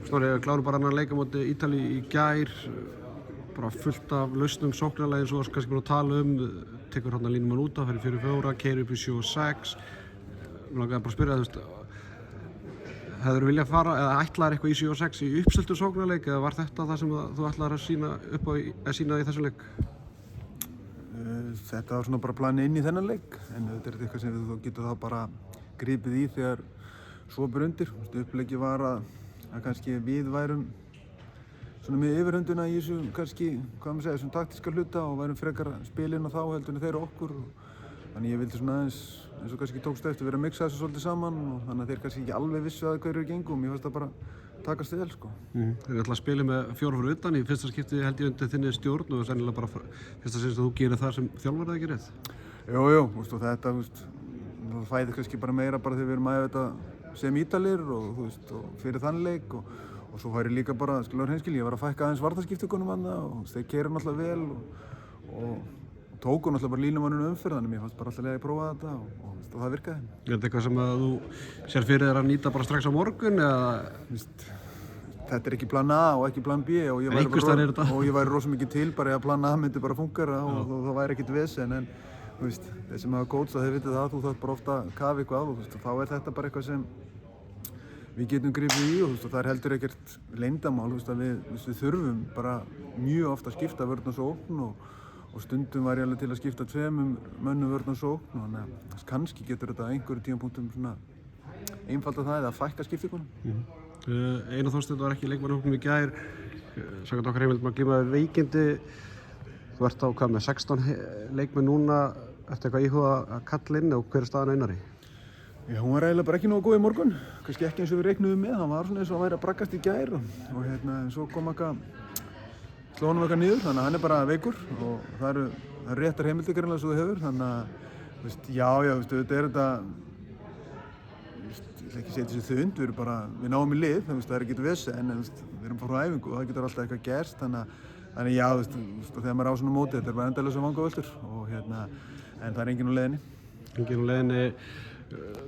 Snorri, klárum bara hann að leika móti Ítalíu í gær, bara fullt af lausnum sóknarlega eins og kannski búin að tala tekur hann að línum hann út af, fyrir 4-4, keyrir upp í 7-6. Mér langaði bara að spyrja, þú veist, hefðirðu viljað fara eða ætlaðir eitthvað í 7-6 í uppstilltum sóknarleik eða var þetta það sem þú ætlaðir að sýna í þessum leik? Þetta var svona bara planið inn í þennan leik, en þetta er eitthvað sem þú getur þá bara gripið í þegar svo ber undir. Uppleggið var að kannski við værum svona með yfirhöndina í þessu kannski, hvað maður segja, þessum taktíska hluta og værum frekar spilin á þá heldur en þeir okkur. Þannig ég vildi svona aðeins, eins og kannski tókst eftir, vera að mixa þessu svolítið saman og þannig að þeir kannski ekki alveg vissu að hverju gengu og mér fannst það bara takast vel, sko. Þeir ætla að spila með 4 fyrir utan í fyrsta skipti held ég undir þinni stjórn og sennilega bara fyrsta sinns að þú gerir það sem þjálfari, ekki rétt? Jú, og þetta, það fæðir kannski bara meira bara þegar við erum að þetta sem Ítalir og fyrir þann leik og svo fær ég líka bara, ég var að fækka aðeins varnarskiptingunum þarna og þeir keyra náttúrulega vel og tóku náttúrulega bara línumanninu umferð, þannig mér fannst bara alltaf að prófa þetta og það virkaði. Er þetta eitthvað sem að þú sér fyrir þér að nýta bara strax á morgun eða? Þetta er ekki plan A og ekki plan B og ég væri rosa mikið til bara að plan A myndi bara fungera og það væri ekkert vesen, en þeir sem hafa coachað þeir vitið það, þú þarf bara ofta að kafa eitthvað af og þá er þetta bara eitthvað sem við getum gripið í og það er heldur ekkert leyndamál að við þurfum bara mjög ofta að skipta vörn og sókn og stundum var ég alveg til að skipta 2 mönnum vörn og sókn og þannig að kannski getur þetta á einhverjum tímapunktum svona einfalda það eða fækka skiptingunum. Einar Þorsteinn var ekki í leikmannahópnum í gær, samkvæmt okkar heimild maður glíma við veikindi. Þú ert á hvað með 16 leikmenn núna, ertu eitthvað íhuga að kalla inn og hver er staðan Einari? Já, hún var eiginlega bara ekki nógu góð í morgun, kannski ekki eins og við reiknuðum með, hann var svona eins og hann væri að braggast í gær og svo kom sló honum eitthvað niður, þannig að hann er bara veikur og það eru réttar heimildir greinlega svo þú hefur, þannig að þetta er þetta, ég ætla ekki að segja þessi þund, við náum í lið, það er ekkert vesen, en við erum bara á æfingu og það getur alltaf eitthvað gerst, þannig já, þegar maður er á svona móti, þetta er bara endalausar vangavöldur en það er enginn á leiðinni. Enginn á leiðinni.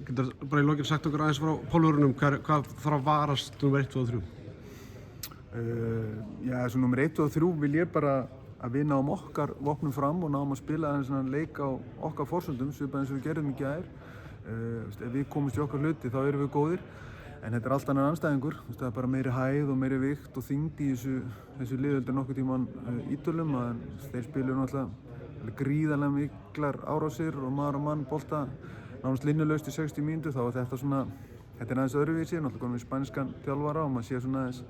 Getur bara í lokin sagt okkur aðeins frá pólvörunum, hvað þarf að varast númer 1, 2 og 3? Svo númer 1 og 3 vil ég bara að við náum okkar vopnum fram og náum að spila svona leik á okkar forsöndum, svipað eins og við gerðum í gær. Ef við komumst í okkar hluti þá erum við góðir, en þetta er allt annar andstæðingur, það er bara meiri hæð og meiri vikt og þyngd í þessu lið heldur nokkuð tímann Ítölum, þeir spiluðu náttúrulega gríðarlega miklar árásir og maður og mann bolta nánast linnulaust í 60 mínútur, þá er þetta er aðeins öðruvísi, náttúrulega komum við spænskan þjálfara og maður sé svona aðeins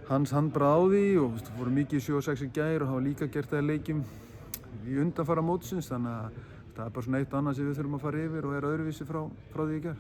hans handbragð á því og voru mikið í 7-6 í gær og hafa líka gert það í leikjum í undanfara mótsins, þannig að það er bara svona eitt og annað sem við þurfum að fara yfir og er öðruvísi frá því í gær.